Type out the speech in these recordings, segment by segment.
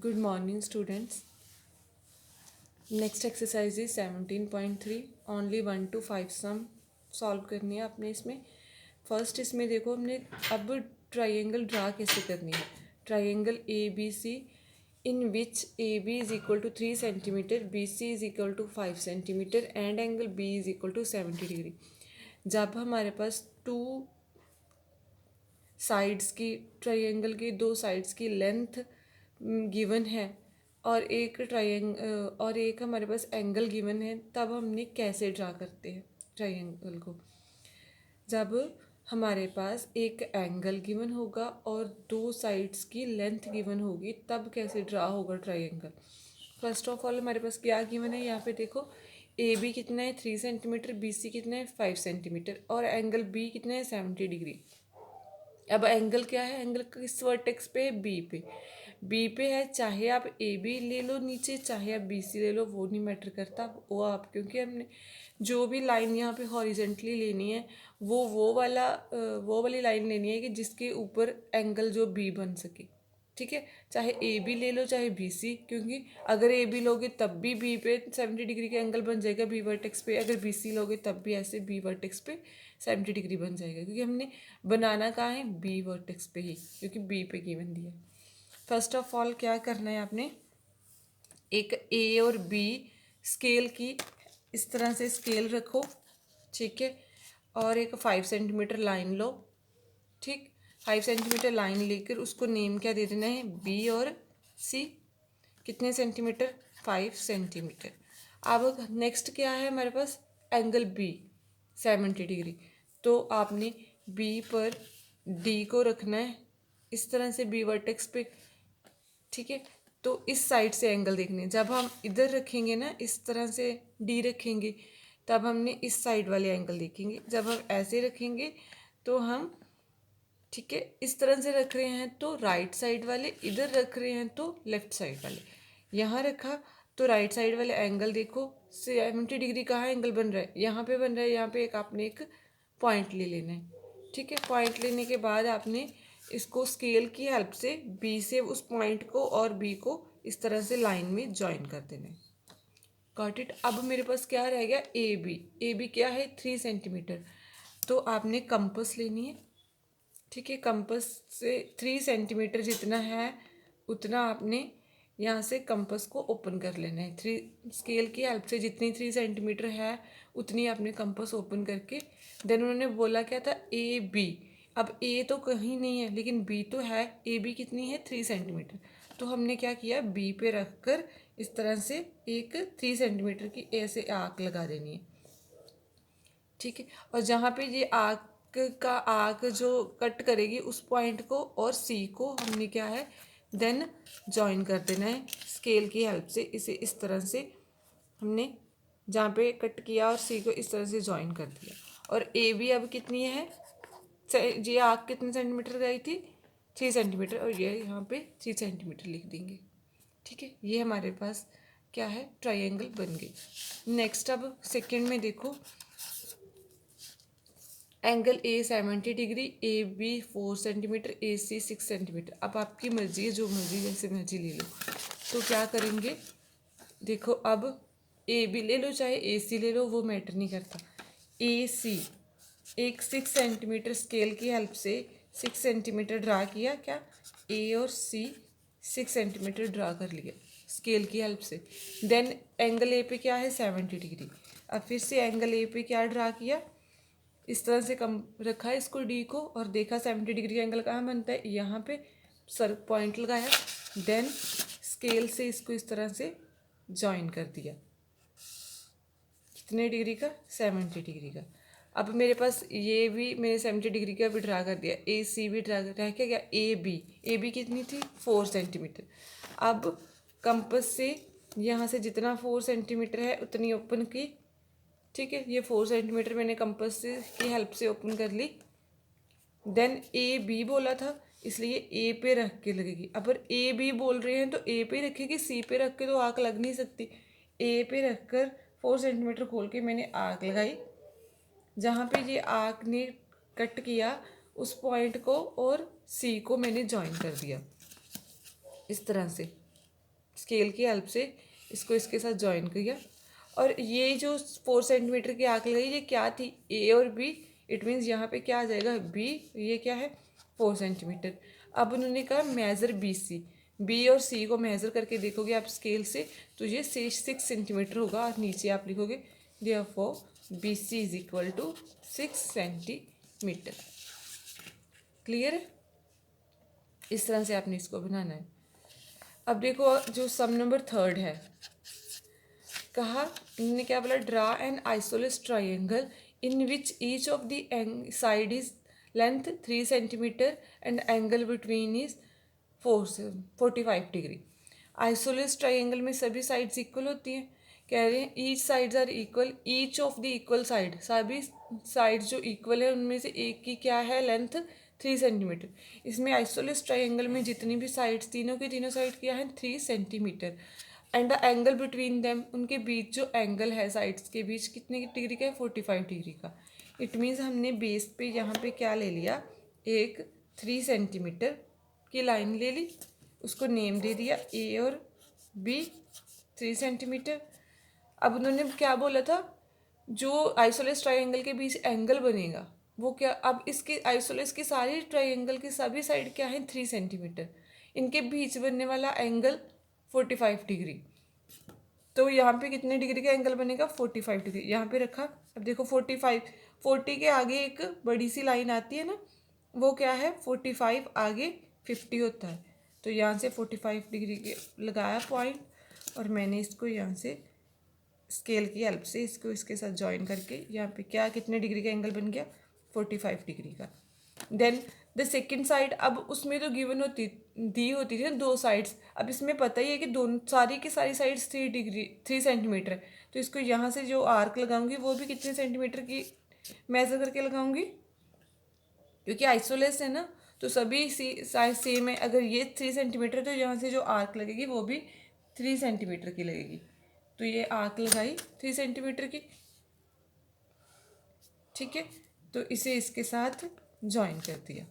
Good morning students. Next exercise is 17.3 only 1 to 5 sum solve करनी है आपने। इसमें फर्स्ट इसमें देखो हमने अब ट्राइंगल ड्रा कैसे करनी है। Triangle A B C in which A B is equal to 3 centimetre, B C is equal to 5 centimetre and angle B is equal to 70 degree. जब हमारे पास टू साइड्स की ट्राइंगल की दो साइड्स की लेंथ गिवन है और एक हमारे पास एंगल गिवन है, तब हमने कैसे ड्रा करते हैं ट्राइंगल को। जब हमारे पास एक एंगल गिवन होगा और दो साइड्स की लेंथ गिवन होगी, तब कैसे ड्रा होगा ट्राइंगल। फर्स्ट ऑफ ऑल हमारे पास क्या गिवन है, यहाँ पे देखो ए बी कितना है 3 सेंटीमीटर, बी सी कितना है 5 सेंटीमीटर और एंगल बी कितना है 70 डिग्री। अब एंगल क्या है, एंगल किस वर्टेक्स पे है, बी पे है। चाहे आप ए बी ले लो नीचे, चाहे आप बी सी ले लो, वो नहीं मैटर करता। वो आप क्योंकि हमने जो भी लाइन यहाँ पे हॉरिजेंटली लेनी है वो वाली लाइन लेनी है कि जिसके ऊपर एंगल जो बी बन सके। ठीक है, चाहे ए बी ले लो चाहे बी सी, क्योंकि अगर ए बी लोगे तब भी बी पे 70 डिग्री का एंगल बन जाएगा बी वर्टेक्स पे, अगर बी सी लोगे तब भी ऐसे बी वर्टेक्स पे 70 डिग्री बन जाएगा, क्योंकि हमने बनाना कहाँ है, बी वर्टेक्स पे ही, क्योंकि बी पे गिवन दिया। फर्स्ट ऑफ ऑल क्या करना है आपने, एक ए और बी स्केल की इस तरह से स्केल रखो, ठीक है, और एक 5 सेंटीमीटर लाइन लो। ठीक, 5 सेंटीमीटर लाइन लेकर उसको नेम क्या दे देना है, बी और सी। कितने सेंटीमीटर, 5 सेंटीमीटर। अब नेक्स्ट क्या है हमारे पास, एंगल बी 70 डिग्री। तो आपने बी पर डी को रखना है इस तरह से बी वर्टेक्स पे। ठीक है, तो इस साइड से एंगल देखने, जब हम इधर रखेंगे ना, इस तरह से डी रखेंगे, तब हमने इस साइड वाले एंगल देखेंगे। जब हम ऐसे रखेंगे तो हम, ठीक है, इस तरह से रख रहे हैं तो राइट साइड वाले, इधर रख रहे हैं तो लेफ्ट साइड वाले। यहाँ रखा तो राइट साइड वाले एंगल देखो 70 डिग्री कहाँ एंगल बन रहा है, यहाँ पे बन रहा है। यहाँ पे एक आपने एक पॉइंट ले लेना है। ठीक है, पॉइंट लेने के बाद आपने इसको स्केल की हेल्प से बी से उस पॉइंट को और बी को इस तरह से लाइन में ज्वाइन कर देना है। Got it. अब मेरे पास क्या रह गया, ए बी क्या है 3 सेंटीमीटर। तो आपने कंपस लेनी है। ठीक है, कंपस से 3 सेंटीमीटर जितना है उतना आपने यहाँ से कंपस को ओपन कर लेना है। 3 स्केल की हेल्प से जितनी 3 सेंटीमीटर है उतनी आपने कंपस ओपन करके, देन उन्होंने बोला क्या था, ए बी। अब ए तो कहीं नहीं है लेकिन बी तो है। ए बी कितनी है 3 सेंटीमीटर। तो हमने क्या किया, बी पे रख कर इस तरह से एक 3 सेंटीमीटर की ऐसे आर्क लगा देनी है। ठीक है, और जहाँ पे ये आर्क जो कट करेगी उस पॉइंट को और सी को हमने क्या है, देन जॉइन कर देना है स्केल की हेल्प से। इसे इस तरह से हमने जहाँ पे कट किया और सी को इस तरह से जॉइन कर दिया। और ए बी अब कितनी है, ये आर्क कितने सेंटीमीटर गई थी, 3 सेंटीमीटर, और ये यहाँ पे 3 सेंटीमीटर लिख देंगे। ठीक है, ये हमारे पास क्या है, ट्राइंगल बन गई। नेक्स्ट अब सेकेंड में देखो, angle A 70 degree, A B 4 centimetre, A C 6 centimetre. अब आपकी मर्जी है, जो मर्जी जैसे मर्जी ले लो। तो क्या करेंगे, देखो अब ए बी ले लो चाहे ए सी ले लो, वो मैटर नहीं करता। ए सी एक 6 सेंटीमीटर स्केल की हेल्प से 6 सेंटीमीटर ड्रा किया, क्या ए और सी 6 सेंटीमीटर ड्रा कर लिया स्केल की हेल्प से। देन एंगल ए पे क्या है 70 डिग्री। अब फिर से एंगल ए पे क्या ड्रा किया, इस तरह से कम रखा है इसको डी को, और देखा 70 डिग्री का एंगल कहाँ बनता है, यहाँ पे सर पॉइंट लगाया, देन स्केल से इसको इस तरह से जॉइन कर दिया। कितने डिग्री का, 70 डिग्री का। अब मेरे पास ये भी मैंने 70 डिग्री का भी ड्रा कर दिया, ए सी भी ड्रा कर रह गया, ए बी कितनी थी 4 सेंटीमीटर। अब कंपस से यहाँ से जितना 4 सेंटीमीटर है उतनी ओपन की। ठीक है, ये 4 सेंटीमीटर मैंने कंपस से की हेल्प से ओपन कर ली। देन ए बी बोला था इसलिए ए पे रख के लगेगी। अगर ए बी बोल रहे हैं तो ए पे रखेगी, सी पे रख के तो आर्क लग नहीं सकती। ए पे रख कर 4 सेंटीमीटर खोल के मैंने आर्क लगाई। जहाँ पे ये आर्क ने कट किया उस पॉइंट को और सी को मैंने ज्वाइन कर दिया इस तरह से। स्केल की हेल्प से इसको इसके साथ जॉइन किया। और ये जो 4 सेंटीमीटर की आर्क लगाई ये क्या थी, ए और बी, इट मीन्स यहाँ पे क्या आ जाएगा बी, ये क्या है 4 सेंटीमीटर। अब उन्होंने कहा मेज़र बी सी, बी और सी को मेज़र करके देखोगे आप स्केल से तो ये 6 सेंटीमीटर होगा, और नीचे आप लिखोगे therefore B C is equal to 6 centimetre. Clear है? इस तरह से आपने इसको बनाना है। अब देखो जो सम नंबर 3 है, कहा इन्होंने क्या बोला, draw an isosceles triangle in which each of the side is length 3 centimetre and angle between is 45 degree. Isosceles triangle में सभी साइड्स इक्वल होती हैं। कह रहे हैं each sides are equal, each of the equal side, सभी sides जो equal है उनमें से एक की क्या है लेंथ 3 सेंटीमीटर। इसमें आइसोलेस ट्राइंगल में जितनी भी साइड्स, तीनों की तीनों साइड क्या है 3 centimetre. And the angle between them, उनके बीच जो एंगल है साइड्स के बीच कितने डिग्री का है 45 डिग्री का। इट मीन्स हमने बेस पे यहाँ पे क्या ले लिया, एक 3 सेंटीमीटर की लाइन ले ली, उसको नेम दे दिया ए और बी 3 सेंटीमीटर। अब उन्होंने क्या बोला था, जो आइसोलेस ट्राइंगल के बीच एंगल बनेगा वो क्या, अब इसके आइसोलेस की सारी ट्राइंगल की सभी साइड क्या है 3 सेंटीमीटर, इनके बीच बनने वाला एंगल 45 डिग्री। तो यहाँ पे कितने डिग्री का एंगल बनेगा 45 डिग्री, यहाँ पे रखा। अब देखो 40 के आगे एक बड़ी सी लाइन आती है ना, वो क्या है 45 आगे 50 होता है। तो यहाँ से 45 डिग्री के लगाया पॉइंट, और मैंने इसको यहाँ से स्केल की हेल्प से इसको इसके साथ जॉइन करके यहाँ पे क्या कितने डिग्री का एंगल बन गया 45 डिग्री का। देन द सेकेंड साइड, अब उसमें तो गिवन होती दी होती थी ना 2 साइड्स, अब इसमें पता ही है कि दोनों सारी की सारी साइड्स 3 सेंटीमीटर है, तो इसको यहाँ से जो आर्क लगाऊंगी वो भी कितने सेंटीमीटर की मेज़र करके लगाऊंगी, क्योंकि आइसोलेस है ना, तो सभी साइज सेम है। अगर ये 3 सेंटीमीटर तो यहाँ से जो आर्क लगेगी वो भी 3 सेंटीमीटर की लगेगी। तो ये आर्क लगाई 3 सेंटीमीटर की, ठीक है। तो इसे इसके साथ जॉइन कर दिया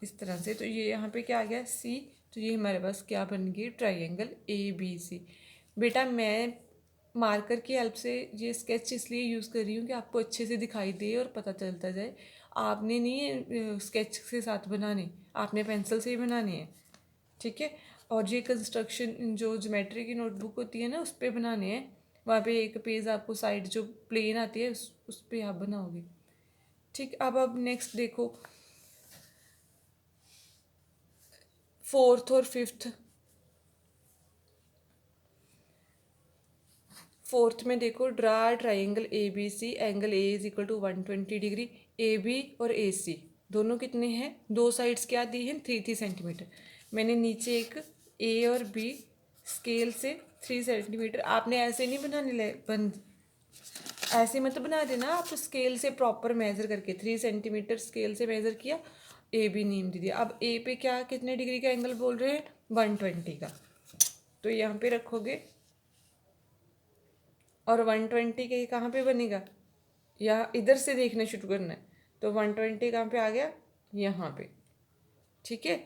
इस तरह से। तो ये यहाँ पे क्या आ गया सी, तो ये हमारे पास क्या बन गई ट्राइंगल ए बी सी। बेटा मैं मार्कर की हेल्प से ये स्केच इसलिए यूज़ कर रही हूँ कि आपको अच्छे से दिखाई दे और पता चलता जाए। आपने नहीं स्केच के साथ बनाने, आपने पेंसिल से ही बनाने हैं, ठीक है। और ये कंस्ट्रक्शन जो ज्योमेट्री की नोटबुक होती है ना उस पर बनाने हैं, वहाँ पे एक पेज आपको साइड जो प्लेन आती है उस पर आप बनाओगे, ठीक। अब नेक्स्ट देखो 4th और 5th। 4th में देखो draw triangle A B C, angle A is equal to 120 degree. A B और ए सी दोनों कितने हैं, दो साइड्स क्या दी हैं 3 सेंटीमीटर। मैंने नीचे एक ए और बी स्केल से 3 सेंटीमीटर, आपने ऐसे नहीं बनाने ऐसे मत बना देना, आप स्केल से प्रॉपर मेज़र करके 3 सेंटीमीटर स्केल से मेज़र किया, ए बी नेम दे दिया। अब ए पे क्या कितने डिग्री का एंगल बोल रहे हैं 120 का, तो यहाँ पे रखोगे, और 120 के कहाँ पे बनेगा, या इधर से देखना शुरू करना है, तो 120 कहाँ पे आ गया यहाँ पे, ठीक है।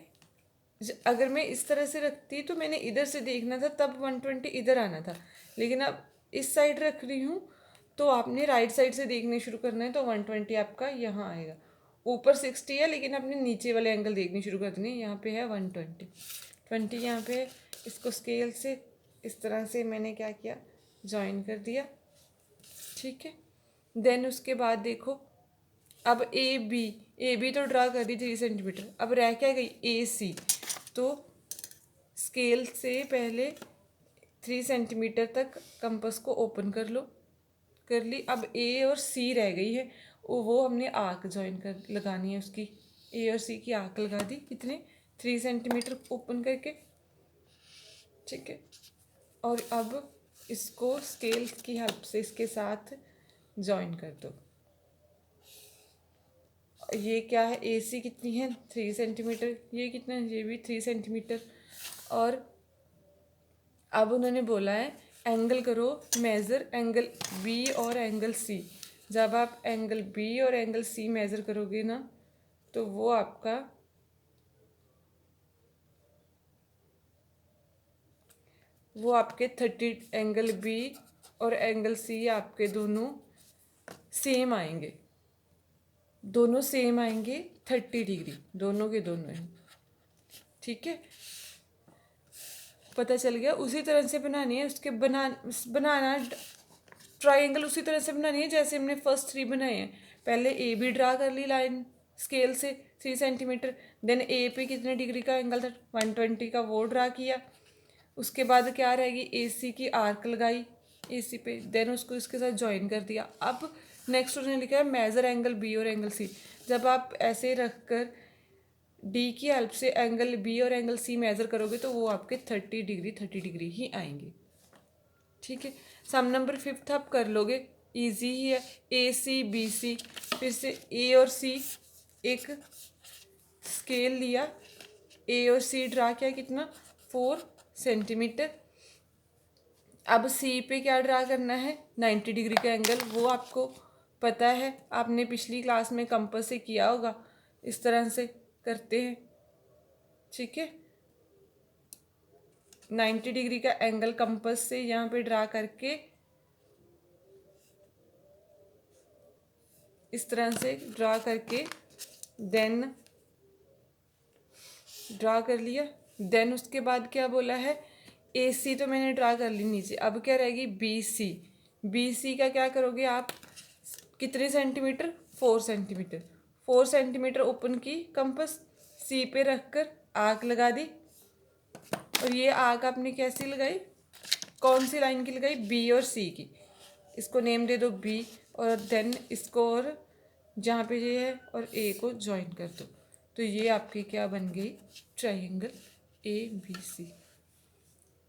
अगर मैं इस तरह से रखती तो मैंने इधर से देखना था तब 120 इधर आना था, लेकिन अब इस साइड रख रही हूँ तो आपने राइट साइड से देखने शुरू करना है, तो 120 आपका यहाँ आएगा। ऊपर 60 है लेकिन आपने नीचे वाले एंगल देखने शुरू कर देने, यहाँ पे है 120 यहाँ पे। इसको स्केल से इस तरह से मैंने क्या किया जॉइन कर दिया, ठीक है। देन उसके बाद देखो अब ए बी तो ड्रा कर दी 3 सेंटीमीटर, अब रह क्या गई ए सी, तो स्केल से पहले 3 सेंटीमीटर तक कंपास को ओपन कर ली। अब ए और सी रह गई है, वो हमने आर्क जॉइन कर लगानी है, उसकी ए और सी की आर्क लगा दी, कितने 3 सेंटीमीटर ओपन करके, ठीक है। और अब इसको स्केल की हेल्प से इसके साथ जॉइन कर दो। ये क्या है ए सी कितनी है 3 सेंटीमीटर, ये कितना है ये भी 3 सेंटीमीटर। और अब उन्होंने बोला है एंगल करो मेज़र एंगल बी और एंगल सी। जब आप एंगल बी और एंगल सी मेज़र करोगे ना तो वो आपका वो आपके 30, एंगल बी और एंगल सी आपके दोनों सेम आएंगे, दोनों सेम आएंगे 30 डिग्री, दोनों के दोनों हैं। ठीक है, पता चल गया। उसी तरह से बनानी है, उसके बनाना ट्राइंगल उसी तरह से बनानी है जैसे हमने फर्स्ट 3 बनाए हैं। पहले ए बी ड्रा कर ली लाइन स्केल से 3 सेंटीमीटर, देन ए पे कितने डिग्री का एंगल था 120 का, वो ड्रा किया। उसके बाद क्या रहेगी, ए सी की आर्क लगाई ए सी पे, देन उसको इसके साथ ज्वाइन कर दिया। अब नेक्स्ट उन्होंने लिखा है मेजर एंगल बी और एंगल सी। जब आप ऐसे रख कर डी की हेल्प से एंगल बी और एंगल सी मेजर करोगे तो वो आपके 30 डिग्री ही आएंगे। ठीक है, सम नंबर 5 आप कर लोगे, इजी ही है। ए सी बी सी, फिर से ए और सी एक स्केल लिया, ए और सी ड्रा किया कितना 4 सेंटीमीटर। अब सी पे क्या ड्रा करना है 90 डिग्री का एंगल, वो आपको पता है, आपने पिछली क्लास में कंपास से किया होगा, इस तरह से करते हैं। ठीक है, 90 डिग्री का एंगल कंपास से यहाँ पे ड्रा करके इस तरह से ड्रा करके देन ड्रा कर लिया। देन उसके बाद क्या बोला है, ए सी तो मैंने ड्रा कर ली नीचे, अब क्या रहेगी बी सी। बी सी का क्या करोगे आप, कितने सेंटीमीटर 4 सेंटीमीटर, 4 सेंटीमीटर ओपन की कंपास, सी पे रख कर आर्क लगा दी। और ये आर्क आपने कैसी लगाई, कौन सी लाइन की लगाई, बी और सी की। इसको नेम दे दो बी, और देन इसको और जहाँ पे ये है और ए को ज्वाइन कर दो, तो ये आपकी क्या बन गई, triangle A B C.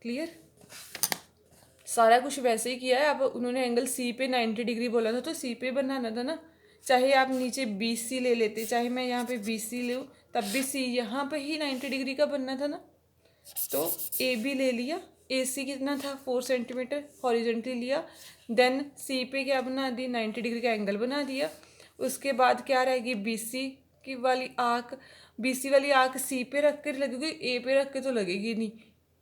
Clear, सारा कुछ वैसे ही किया है। अब उन्होंने एंगल सी पे 90 डिग्री बोला था तो सी पे बनाना था ना, चाहे आप नीचे बी सी ले लेते, चाहे मैं यहाँ पे बी सी लूँ तब भी सी यहाँ पे ही 90 डिग्री का बनना था ना। तो ए बी ले लिया, ए सी कितना था 4 सेंटीमीटर हॉरिजेंटली लिया, देन सी पे क्या बना दी 90 डिग्री का एंगल बना दिया। उसके बाद क्या रहेगी बी सी की वाली आर्क, बी सी वाली आर्क सी पे रख कर लगेगी, ए पे रख के तो लगेगी नहीं,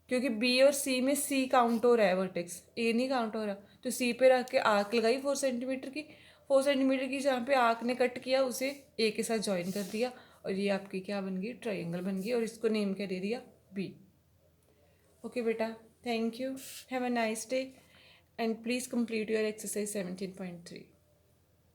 क्योंकि बी और सी में सी काउंट हो रहा है वर्टेक्स, ए नहीं काउंट हो रहा। तो सी पे रख के आर्क लगाई 4 सेंटीमीटर की, 4 सेंटीमीटर की जहाँ पे आर्क ने कट किया उसे ए के साथ ज्वाइन कर दिया, और ये आपकी क्या बन गई, ट्रायंगल बन गई, और इसको नेम क्या दे दिया, बी। ओके बेटा, thank you, have a nice day, and please complete your exercise 17.3।